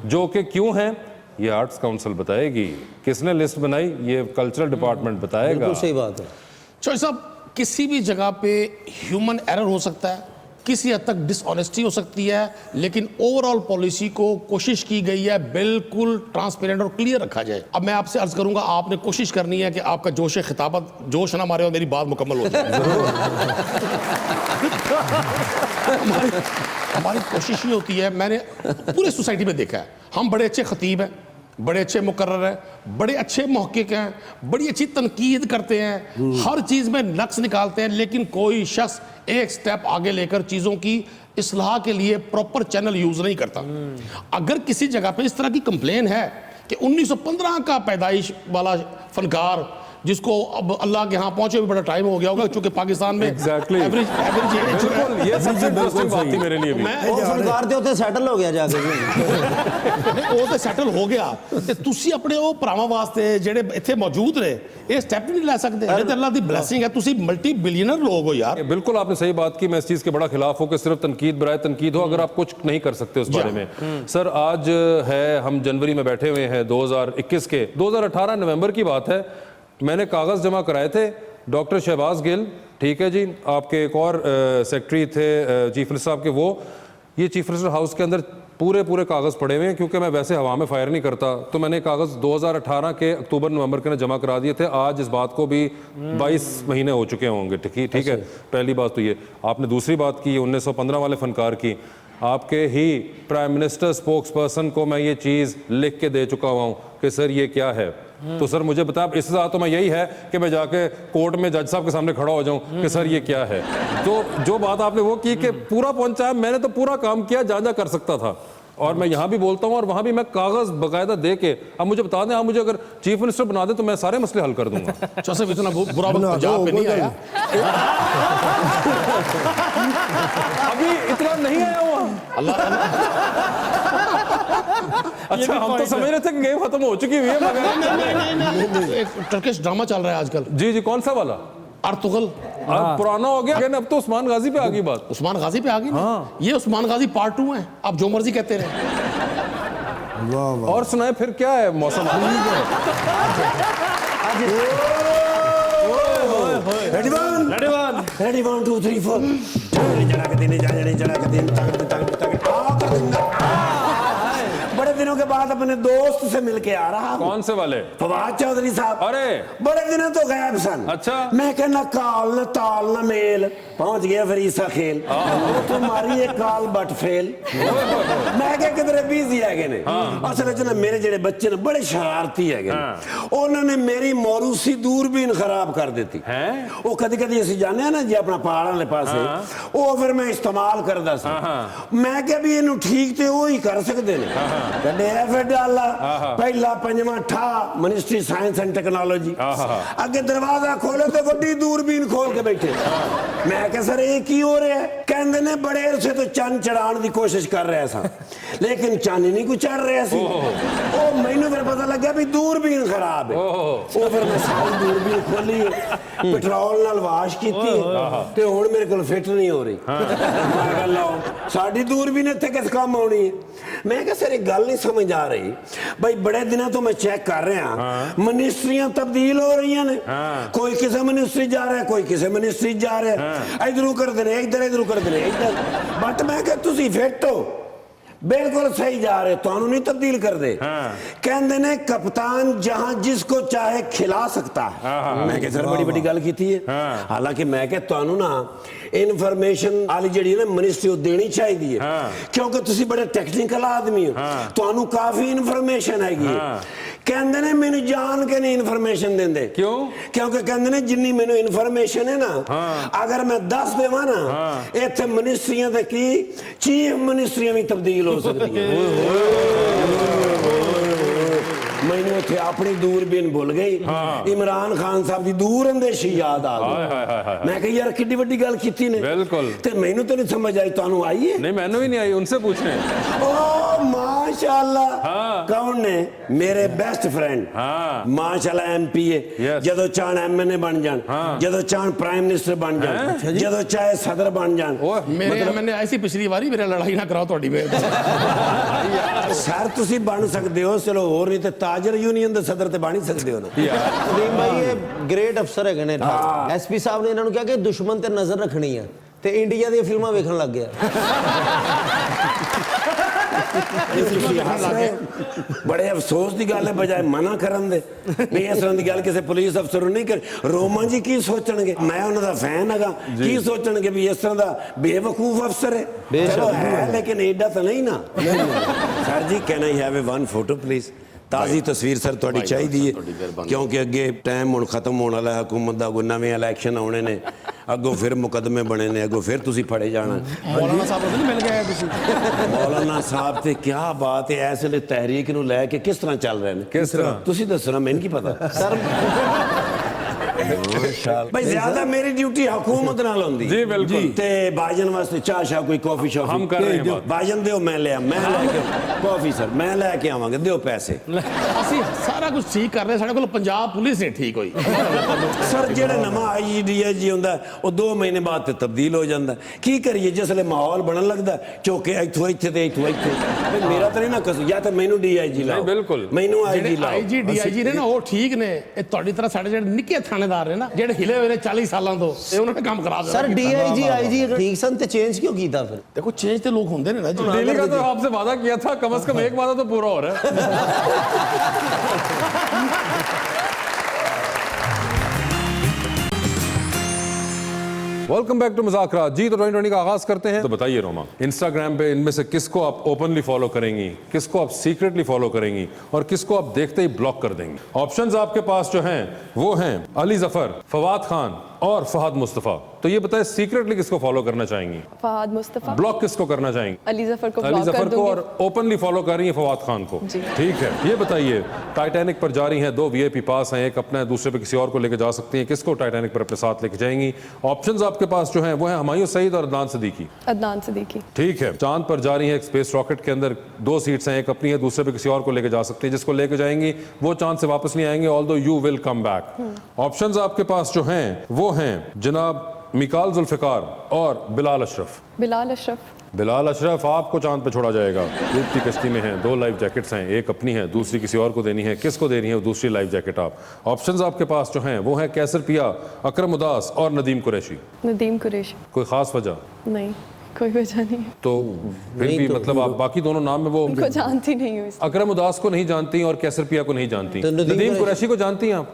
जो कि क्यों हैं ये आर्ट्स काउंसिल बताएगी। किसने लिस्ट बनाई ये कल्चरल डिपार्टमेंट बताएगा। सही बात है। चौधरी साहब, किसी भी जगह पे ह्यूमन एरर हो सकता है, किसी हद तक डिसऑनेस्टी हो सकती है, लेकिन ओवरऑल पॉलिसी को कोशिश की गई है बिल्कुल ट्रांसपेरेंट और क्लियर रखा जाए। अब मैं आपसे अर्ज करूंगा, आपने कोशिश करनी है कि आपका जोश खिताबत जोश ना मारे और मेरी बात मुकम्मल हो जाए। हमारी कोशिश ये होती है, मैंने पूरे सोसाइटी में देखा है, हम बड़े अच्छे खतीब हैं, बड़े अच्छे मुकर्रर हैं, बड़े अच्छे महक़िक़ हैं, बड़ी अच्छी तनकीद करते हैं, हर चीज़ में नक्स निकालते हैं, लेकिन कोई शख्स एक स्टेप आगे लेकर चीज़ों की इस्लाह के लिए प्रॉपर चैनल यूज़ नहीं करता। अगर किसी जगह पे इस तरह की कंप्लेन है कि 1915 का पैदाइश वाला फनकार जिसको अब अल्लाह के यहाँ पहुंचे भी बड़ा टाइम हो गया होगा, चूंकि पाकिस्तान में Exactly. एवरेज ये सबसे इंटरेस्टिंग बात थी मेरे लिए भी। ਉਹ ਫਨਕਾਰ ਦੇ ਉੱਤੇ ਸੈਟਲ ਹੋ ਗਿਆ ਜਾ ਕੇ ਉਹ ਤੇ ਸੈਟਲ ਹੋ ਗਿਆ ਤੇ ਤੁਸੀਂ ਆਪਣੇ ਉਹ ਭਰਾਵਾਂ ਵਾਸਤੇ ਜਿਹੜੇ ਇੱਥੇ ਮੌਜੂਦ ਨੇ ਇਹ ਸਟੈਪ ਨਹੀਂ ਲੈ ਸਕਦੇ। ਇਹ ਤਾਂ ਅੱਲਾਹ ਦੀ ਬਲੇਸਿੰਗ ਹੈ, ਤੁਸੀਂ ਮਲਟੀ ਬਿਲੀਅਨਰ लोग हो यार। बिल्कुल आपने सही बात की। मैं इस चीज के बड़ा खिलाफ हूं कि सिर्फ तनकीद बराए तनकीद हो, अगर आप कुछ नहीं कर सकते उस बारे में। सर आज है, हम जनवरी में बैठे हुए हैं 2021 के, 2018 नवंबर की बात है, मैंने कागज जमा कराए थे। डॉक्टर शहबाज गिल, ठीक है जी, आपके एक और सेक्रेटरी थे चीफ मिनिस्टर साहब के, वो ये चीफ मिनिस्टर हाउस के अंदर पूरे कागज़ पड़े हुए हैं, क्योंकि मैं वैसे हवा में फायर नहीं करता, तो मैंने कागज़ 2018 के अक्टूबर नवंबर के जमा करा दिए थे। आज इस बात को भी 22 महीने हो चुके होंगे। ठीक है, पहली बात तो ये। आपने दूसरी बात की 1915 वाले फनकार की, आपके ही प्राइम मिनिस्टर स्पोक्स पर्सन को मैं ये चीज़ लिख के दे चुका हुआ हूँ कि सर ये क्या है। तो सर मुझे बता, इससे ज़्यादा तो मैं यही है कि मैं जाके कोर्ट में जज साहब के सामने खड़ा हो जाऊं कि सर ये क्या है। तो जो बात आपने वो की कि पूरा पहुंचाया, मैंने तो पूरा काम किया जहाँ कर सकता था, और मैं यहाँ भी बोलता हूँ और वहाँ भी मैं कागज़ बाकायदा दे के। अब मुझे बता दें, आप मुझे अगर चीफ मिनिस्टर बना दें तो मैं सारे मसले हल कर दूंगा। चौधरी इतना बुरा वक्त पंजाब पे नहीं आया, अभी इतना नहीं आया हुआ। अच्छा, हम तो समझ रहे थे कि गेम खत्म हो चुकी हुई है, मगर एक टर्किश ड्रामा चल रहा है आजकल। जी, कौन सा वाला? अर्तुगल। अब पुराना हो गया, अब तो उस्मान गाजी पे आ गई बात। उस्मान गाजी पे आ गई ना। ये उस्मान गाजी पार्ट 2 है, आप जो मर्जी कहते रहे। और सुनाए फिर क्या है मौसम? रेडी 1 2 3 4 जड़ा के दिन जड़ा के दिन बड़े दिनों के बाद अपने दोस्त से मिलके आ रहा हूं। कौन से वाले? फवाद चौधरी साहब। अरे बड़े दिनों तो गायब सन। अच्छा। मैं कहना काल न ताल न मेल, पहुंच गया फिर ईसा खेल, वो तुम्हारी एक काल बट फेल। मैं कह किधरे बिजी है ने। असल च ना मेरे जेड़े बच्चे ने बड़े शरारती है, उन्होंने मेरी मौरूसी दूरबीन खराब कर देती। वो कदी कदी असं जाने ना जी अपना पहाड़ वाले पासे, वो फिर मैं इस्तेमाल करदा सी। मैं कह भी इनू ठीक ते वो ही कर सकते ने। फिर डाला पहला पंजवा ठा मिनिस्ट्री साइंस एंड टेक्नोलॉजी, अगे दरवाजा खोले तो वड्डी दूरबीन खोल के बैठे। मैं कह सर ये की हो रहा है? कहते ने बड़े अरसे तो चंद चढ़ाने की कोशिश कर रहे सा, लेकिन चंद नहीं कुछ चढ़ रहा सी। ओ मैनू फिर पता लगा भी दूरबीन खराब है। ओ फिर मैं सारी दूरबीन खोली, पेट्रोल नाल वाश की ते हुण मेरे को फिट नहीं हो रही। मैं कह लो साडी दूरबीन इत्थे किस काम आउणी है? मैं कह सर एक गल नहीं समझ आ रही भाई, बड़े दिनों तो मैं चेक कर रहा, मिनिस्ट्रियां तब्दील हो रही ने। कोई किसी मिनिस्ट्री जा रहा है, कोई किसी मिनिस्ट्री जा रहा है, इधरों कर दे इधर कर दे इधर। बट मैं कह तुसी फिट हो, बिल्कुल सही जा रहे, तो नहीं तब्दील कर दे। कहते ने कप्तान जहां जिसको चाहे खिला सकता है। मैं कह सर बड़ी बड़ी गल की थी। हालांकि मैं कह तुहानू ना इन्फॉर्मेशन वाली जी ना मिनिस्ट्री देनी चाहिए, क्योंकि तुसी बड़े टेक्निकल आदमी हो, तुहानू काफी इन्फॉर्मेशन हैगी। कहते ने मैनू जान के नहीं इन्फॉर्मेशन देंदे। क्यों? क्योंकि कहते ने जिन्नी मैनू इन्फॉर्मेशन है ना, अगर मैं 10 देवा ना, इत्थे मिनिस्ट्रियां ते की चीफ मिनिस्ट्रियां भी तब्दील हो सकती है। ਮੈਨੂੰ ਉੱਥੇ ਆਪਣੀ ਦੂਰਬੀਨ ਭੁੱਲ ਗਈ ਇਮਰਾਨ ਖਾਨ ਸਾਹਿਬ ਦੀ ਦੂਰ ਅੰਦੇਸ਼ੀ ਯਾਦ ਆ ਗਈ ਮੈਂ ਕਿਹਾ ਯਾਰ ਕਿੱਡੀ ਵੱਡੀ ਗੱਲ ਕੀਤੀ ਨੇ बिल्कुल ਤੇ ਮੈਨੂੰ ਤਾਂ ਨਹੀਂ ਸਮਝ ਆਈ ਤੁਹਾਨੂੰ ਆਈ ਹੈ नहीं मैंने भी नहीं आई उनसे पूछे ओ माशाल्लाह कौन ने मेरे बेस्ट फ्रेंड हाँ। माशाल्लाह एमपीए Yes। ਜਦੋਂ ਚਾਹਣ ਐਮਐਨਏ ਬਣ ਜਾਣ ਜਦੋਂ ਚਾਹਣ ਪ੍ਰਾਈਮ ਮਿਨਿਸਟਰ ਬਣ ਜਾਣ ਜਦੋਂ ਚਾਹੇ ਸਦਰ ਬਣ ਜਾਣ ਮੇਰੇ ਮੈਨੇ ਐਸੀ ਪਿਛਲੀ ਵਾਰੀ ਮੇਰੇ ਲੜਾਈ ਨਾ ਕਰਾਓ ਤੁਹਾਡੀ ਮੇਰੇ ਸਰ ਤੁਸੀਂ ਬਣ ਸਕਦੇ ਹੋ ਚਲੋ ਹੋਰ ਨਹੀਂ ਤੇ ਤਾਜਰ ਯੂਨੀਅਨ ਦੇ ਸਦਰ ਤੇ ਬਣ ਹੀ ਸਕਦੇ ਹੋ ਨਾ ਨਦੀਮ ਭਾਈ ਇਹ ਗ੍ਰੇਟ ਅਫਸਰ ਹੈਗੇ ਨੇ ਐਸਪੀ ਸਾਹਿਬ ਨੇ ਇਹਨਾਂ ਨੂੰ ਕਿਹਾ ਕਿ ਦੁਸ਼ਮਣ ਤੇ ਨਜ਼ਰ ਰੱਖਣੀ ਆ ਤੇ ਇੰਡੀਆ ਦੀਆਂ ਫਿਲਮਾਂ ਵੇਖਣ ਲੱਗ ਗਿਆ ਬੜੇ ਅਫਸੋਸ ਦੀ ਗੱਲ ਹੈ ਬਜਾਏ ਮਨਾ ਕਰਨ ਦੇ ਨਹੀਂ ਇਸ ਤਰ੍ਹਾਂ ਦੀ ਗੱਲ ਕਿਸੇ ਪੁਲਿਸ ਅਫਸਰ ਨੂੰ ਨਹੀਂ ਕਰ ਰੋਮਾ ਜੀ ਕੀ ਸੋਚਣਗੇ ਮੈਂ ਉਹਨਾਂ ਦਾ ਫੈਨ ਹੈਗਾ ਕੀ ਸੋਚਣਗੇ ਵੀ ਇਸ ਤਰ੍ਹਾਂ ਦਾ ਬੇਵਕੂਫ ਅਫਸਰ ਹੈ ਚਲੋ ਹੈ ਲੇਕਿਨ ਐਡਾ ਤਾਂ ਨਹੀਂ ਨਾ ਸਰ ਜੀ can I have one photo please ਤਾਜ਼ੀ ਤਸਵੀਰ ਸਰ ਤੁਹਾਡੀ ਚਾਹੀਦੀ ਹੈ ਕਿਉਂਕਿ ਅੱਗੇ ਟਾਈਮ ਹੁਣ ਖਤਮ ਹੋਣ ਵਾਲਾ ਹੈ ਹਕੂਮਤ ਦਾ ਕੋਈ ਨਵੇਂ ਇਲੈਕਸ਼ਨ ਆਉਣੇ ਨੇ ਅੱਗੋਂ ਫਿਰ ਮੁਕੱਦਮੇ ਬਣੇ ਨੇ ਅੱਗੋਂ ਫਿਰ ਤੁਸੀਂ ਫੜੇ ਜਾਣਾ ਮੌਲਾਨਾ ਸਾਹਿਬ ਨੂੰ ਮਿਲ ਗਏ ਤੁਸੀਂ ਮੌਲਾਨਾ ਸਾਹਿਬ ਤੇ ਕੀ ਬਾਤ ਹੈ ਇਸ ਵੇਲੇ ਤਹਿਰੀਕ ਨੂੰ ਲੈ ਕੇ ਕਿਸ ਤਰ੍ਹਾਂ ਚੱਲ ਰਹੇ ਨੇ किस तरह ਤੁਸੀਂ ਦੱਸੋ ਨਾ ਮੈਨੂੰ ਕੀ ਪਤਾ ਸਰ ਭਾਈ ਜ਼ਿਆਦਾ ਮੇਰੀ ਡਿਊਟੀ ਹਕੂਮਤ ਨਾਲ ਹੁੰਦੀ जी बिल्कुल ਤੇ ਬਾਜਨ ਵਾਸਤੇ ਚਾਹ ਸ਼ਾਹ ਕੋਈ ਕਾਫੀ ਸ਼ਾਪ हम कर रहे हैं बात। ਬਾਜਨ ਦਿਓ ਮੈਂ ਲੈ ਕੇ ਕਾਫੀ ਸਰ ਮੈਂ ਲੈ ਕੇ ਆਵਾਂਗਾ ਦਿਓ ਪੈਸੇ ਅਸੀਂ ਸਾਰਾ ਕੁਝ ਠੀਕ ਕਰ ਰਹੇ ਸਾਡੇ ਕੋਲ ਪੰਜਾਬ ਪੁਲਿਸ ਨਹੀਂ ਠੀਕ ਹੋਈ ਸਰ ਜਿਹੜਾ ਨਵਾਂ ਆਈਜੀ ਡੀਆਈਜੀ ਹੁੰਦਾ ਉਹ 2 ਮਹੀਨੇ ਬਾਅਦ ਤੇ ਤਬਦੀਲ ਹੋ ਜਾਂਦਾ ਕੀ ਕਰੀਏ ਜਿਸ ਵੇਲੇ ਮਾਹੌਲ ਬਣਨ ਲੱਗਦਾ ਚੋਕੇ ਇੱਥੋਂ ਇੱਥੇ ਤੇ ਇੱਥੋਂ ਇੱਥੇ ਵੀ ਮੇਰਾ ਤਾਂ ਨਹੀਂ ਨਾ ਕਸ ਜਾਂ ਤਾਂ ਮੈਨੂੰ ਡੀਆਈਜੀ ਲਾਓ ਨਹੀਂ, ਬਿਲਕੁਲ। ਮੈਨੂੰ ਆਈਜੀ ਜਿਹੜੇ ਲਾਓ ਆਈਜੀ ਡੀਆਈਜੀ ਨੇ ਨਾ ਉਹ ਠੀਕ ਨੇ ਇਹ ਤੁਹਾਡੀ ਤਰ੍ਹਾਂ ਸਾਡੇ ਜਿਹੜੇ ਨਿੱਕੇ ਥਾਣੇਦਾਰ ਨੇ ਨਾ ਜਿਹੜੇ ਹਿਲੇ ਹੋਏ ਨੇ 40 ਸਾਲਾਂ ਤੋਂ ਇਹ ਉਹਨਾਂ ਨੇ ਕੰਮ ਕਰਾ ਦਿੱਤਾ ਸਰ ਡੀਆਈਜੀ ਆਈਜੀ ਠੀਕ ਸਨ ਤੇ ਚੇਂਜ ਕਿਉਂ ਕੀਤਾ ਫਿਰ ਦੇਖੋ ਚੇਂਜ ਤੇ ਲੋਕ ਹੁੰਦੇ ਨੇ ਨਾ ਜੀ दिल्ली का तो आपसे वादा किया था कम से कम एक वादा तो पूरा हो रहा है वेलकम बैक टू मुज़ाकरा जी। तो 2020 का आगाज करते हैं। तो बताइए रोमा, इंस्टाग्राम पे इनमें से किसको आप ओपनली फॉलो करेंगी, किसको आप सीक्रेटली फॉलो करेंगी और किसको आप देखते ही ब्लॉक कर देंगी? ऑप्शंस आपके पास जो हैं वो हैं अली जफर, फवाद खान और फहद मुस्तफा। तो ये बताएं सीक्रेटली किसको फॉलो करना चाहेंगी, फहद मुस्तफा, ब्लॉक किसको करना चाहेंगी? अली जफर को अली ब्लॉक कर जफर को, दूंगी। और ओपनली फॉलो कर रही है फवाद खान को। जी। ठीक है, ये बताइए टाइटैनिक पर जा रही हैं, 2 वीआईपी पास हैं, एक अपना है दूसरे पे किसी और को लेके जा सकती हैं, किसको टाइटैनिक पर अपने साथ लेके जाएंगी? ऑप्शंस आपके पास जो हैं वो है हुमायूं सईद और अदनान सिद्दीकी। अदनान सिद्दीकी। ठीक है, चांद पर जा रही है, एक स्पेस रॉकेट के अंदर 2 सीट्स हैं, एक अपनी है दूसरे पे किसी और को लेके जा सकती है, जिसको लेके जाएंगी वो चांद से वापस नहीं आएंगे, although you will come back. Options आपके पास जो हैं वो हैं जनाब मिकाल जुल्फिकार और बिलाल अशरफ। बिलाल अशरफ। बिलाल अशरफ आपको चांद पे छोड़ा जाएगा। डूबती कश्ती में हैं, 2 लाइफ जैकेट्स हैं, एक अपनी है दूसरी किसी और को देनी है, किसको देनी है वो दूसरी लाइफ जैकेट आप? ऑप्शंस आपके पास जो हैं वो हैं कैसर पिया, अकरम उदास और नदीम कुरैशी। नदीम कुरैशी। कोई खास वजह? नहीं, कोई वजह नहीं है। तो फिर भी मतलब आप बाकी दोनों नाम में वो उनको जानती नहीं हूँ इसलिए। अकरम उदास को नहीं जानती और कैसर पिया को नहीं जानती, तो नदीम कुरैशी को जानती हैं आप?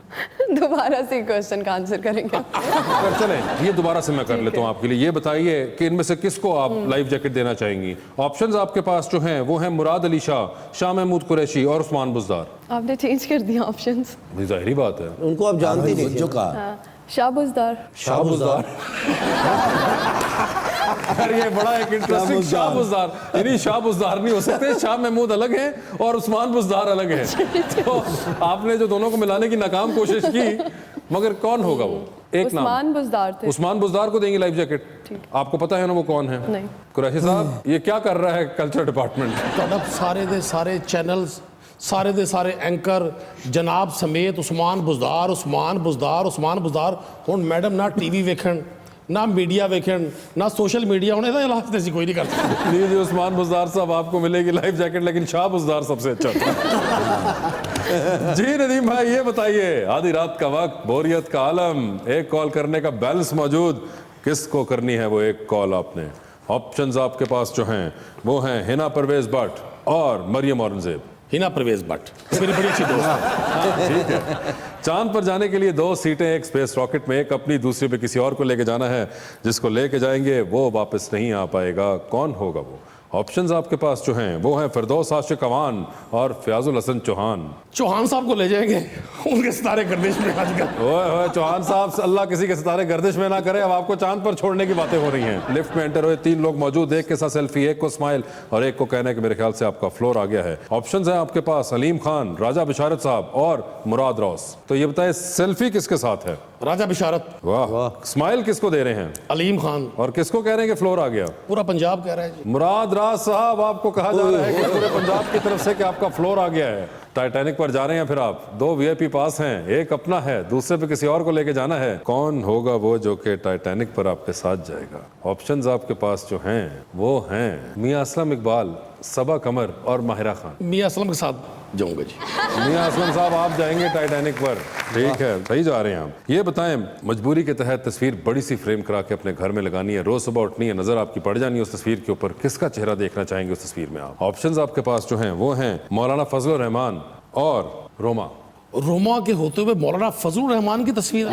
दोबारा से क्वेश्चन का आंसर करेंगे। अगर चलें ये दोबारा से मैं कर लेता हूँ आपके लिए। ये बताइए कि इनमें से किसको आप लाइफ जैकेट देना चाहेंगी? ऑप्शंस आपके पास जो हैं वो हैं मुराद अली शाह, शाह महमूद कुरैशी और उस्मान बुज़दार। आपने चेंज कर दिया ऑप्शंस। ये जाहिर बात है। उनको आप जानती नहीं जो थी। कहा हाँ, शाह बुज़दार। शाह बुज़दार यार ये बड़ा एक इंटरेस्टिंग शाह बुज़दार, यानी शाह बुज़दार नहीं हो सकते, शाह महमूद अलग हैं और उस्मान बुज़दार अलग हैं। तो आपने जो दोनों को मिलाने की नाकाम कोशिश की, मगर कौन होगा वो? एक नाम उस्मान बुज़दार थे। उस्मान बुज़दार को देंगे लाइफ जैकेट। आपको पता है ना वो कौन है? नहीं। कुरैशी साहब ये क्या कर रहा है कल्चर डिपार्टमेंट? ਤੁਹਾਡਾ ਸਾਰੇ ਦੇ ਸਾਰੇ ਚੈਨल्स ਸਾਰੇ ਦੇ ਸਾਰੇ ਐਂਕਰ ਜਨਾਬ ਸਮੇਤ ਉਸਮਾਨ ਬੁਜ਼ਦਾਰ ਹੁਣ ਮੈਡਮ ਨਾ ਟੀਵੀ ਵੇਖਣ ना मीडिया वेखन ना सोशल मीडिया होने का इलाज ऐसी कोई नहीं कर सकता। जी उस्मान बुज़दार साहब आपको मिलेगी लाइफ जैकेट, लेकिन शाह बुज़दार सबसे अच्छा था। जी नदीम भाई ये बताइए, आधी रात का वक्त, बोरियत का आलम, एक कॉल करने का बैलेंस मौजूद, किसको करनी है वो एक कॉल आपने? ऑप्शंस आपके पास जो हैं वो हैं हिना परवेज भट्ट और मरियम औरंगजेब। हिना परवेज भट्ट मेरी बड़ी अच्छी दोस्त है। ठीक है, चांद पर जाने के लिए 2 सीटें, एक स्पेस रॉकेट में, एक अपनी दूसरे पे किसी और को लेके जाना है, जिसको लेके जाएंगे वो वापस नहीं आ पाएगा। कौन होगा वो? ऑप्शंस आपके पास जो हैं वो हैं फिरदौस आशिक अवान और फयाजुल हसन चौहान। चौहान साहब को ले जाएंगे, उनके सितारे गर्दिश में आजकल। ओए चौहान साहब, अल्लाह किसी के सितारे गर्दिश में ना करे। अब आपको चांद पर छोड़ने की बातें हो रही हैं। लिफ्ट में एंटर हुए 3 लोग मौजूद, एक के साथ सेल्फी, एक को स्माइल और एक को कहना है कि मेरे ख्याल से आपका फ्लोर आ गया है। ऑप्शंस हैं आपके पास अलीम खान, राजा बिशारत साहब और मुराद रौस। तो ये बताएं सेल्फी किसके साथ है? राजा बिशारत। वाह। स्माइल किसको दे रहे हैं? अलीम खान। और किसको कह रहे हैं कि फ्लोर आ गया? पूरा पंजाब कह रहा है जी। मुराद राज साहब, आपको कहा जा रहा है कि पूरे पंजाब की तरफ से कि आपका फ्लोर आ गया है। टाइटैनिक पर जा रहे हैं फिर आप। 2 वीआईपी पास हैं, एक अपना है, दूसरे पे किसी और को लेके जाना है। कौन होगा वो जो कि टाइटैनिक पर आपके साथ जाएगा? ऑप्शंस आपके पास जो हैं वो हैं मियां असलम इकबाल, सबा कमर और माहिरा खान। मियां असलम के साथ जाऊंगा जी। मियां असलम साहब आप जाएंगे टाइटैनिक पर, ठीक है, सही जा रहे हैं आप। ये बताएं, मजबूरी के तहत तस्वीर बड़ी सी फ्रेम करा के अपने घर में लगानी है, रोज सुबह उठनी है, नजर आपकी पड़ जानी है उस तस्वीर के ऊपर, किसका चेहरा देखना चाहेंगे उस तस्वीर में आप? ऑप्शंस आपके पास जो हैं वो हैं मौलाना फजल रहमान और रोमा। रोमा के होते हुए मौलाना फजल रहमान की तस्वीर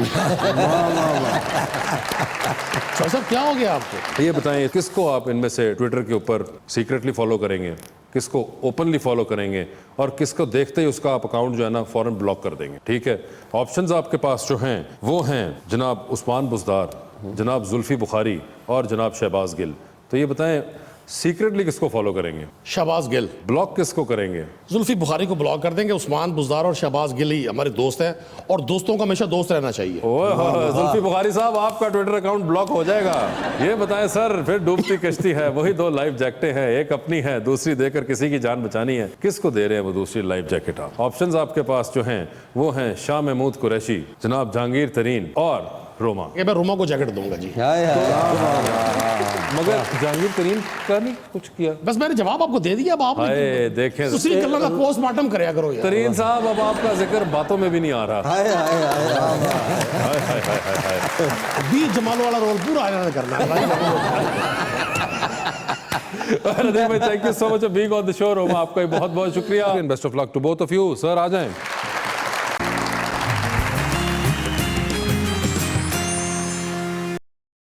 साहब क्या हो गया आपको? ये बताएं, किसको आप इनमें से ट्विटर के ऊपर सीक्रेटली फॉलो करेंगे, किसको ओपनली फॉलो करेंगे और किसको देखते ही उसका आप अकाउंट जो है ना फौरन ब्लॉक कर देंगे? ठीक है, ऑप्शंस आपके पास जो हैं वो हैं जनाब उस्मान बुज़दार, जनाब जुल्फी बुखारी और जनाब शहबाज गिल। तो ये बताएं सीक्रेटली किसको फॉलो करेंगे? शहबाज गिल। ब्लॉक किसको करेंगे? जुल्फी बुखारी को ब्लॉक कर देंगे। उस्मान बुज़दार और शहबाज गिल ही हमारे दोस्त हैं और दोस्तों का हमेशा दोस्त रहना चाहिए। ओए जुल्फी बुखारी साहब, आपका ट्विटर अकाउंट ब्लॉक हो जाएगा। ये बताएं सर, फिर डूबती कश्ती है, वही 2 लाइफ जैकेटें हैं, एक अपनी है, दूसरी देकर किसी की जान बचानी है, किसको दे रहे हैं वो दूसरी लाइफ जैकेट आप? ऑप्शंस आपके पास जो हैं वो हैं शाह महमूद कुरैशी, जनाब जहांगीर तरीन और रोमा। मैं रोमा को जैकेट दूंगा जी। मगर जहांगीर तरीन का नहीं कुछ किया। बस मैंने जवाब आपको दे दिया। अब आप देखें उसी कलर का पोस्टमार्टम कराया करो यार। तरीन साहब, अब आपका जिक्र बातों में भी नहीं आ रहा। बीच जमाल वाला रोल पूरा आया करना thank you so much for being on the show Roma, आपका बहुत बहुत शुक्रिया। Best of luck to both of you. Sir आ जाएं।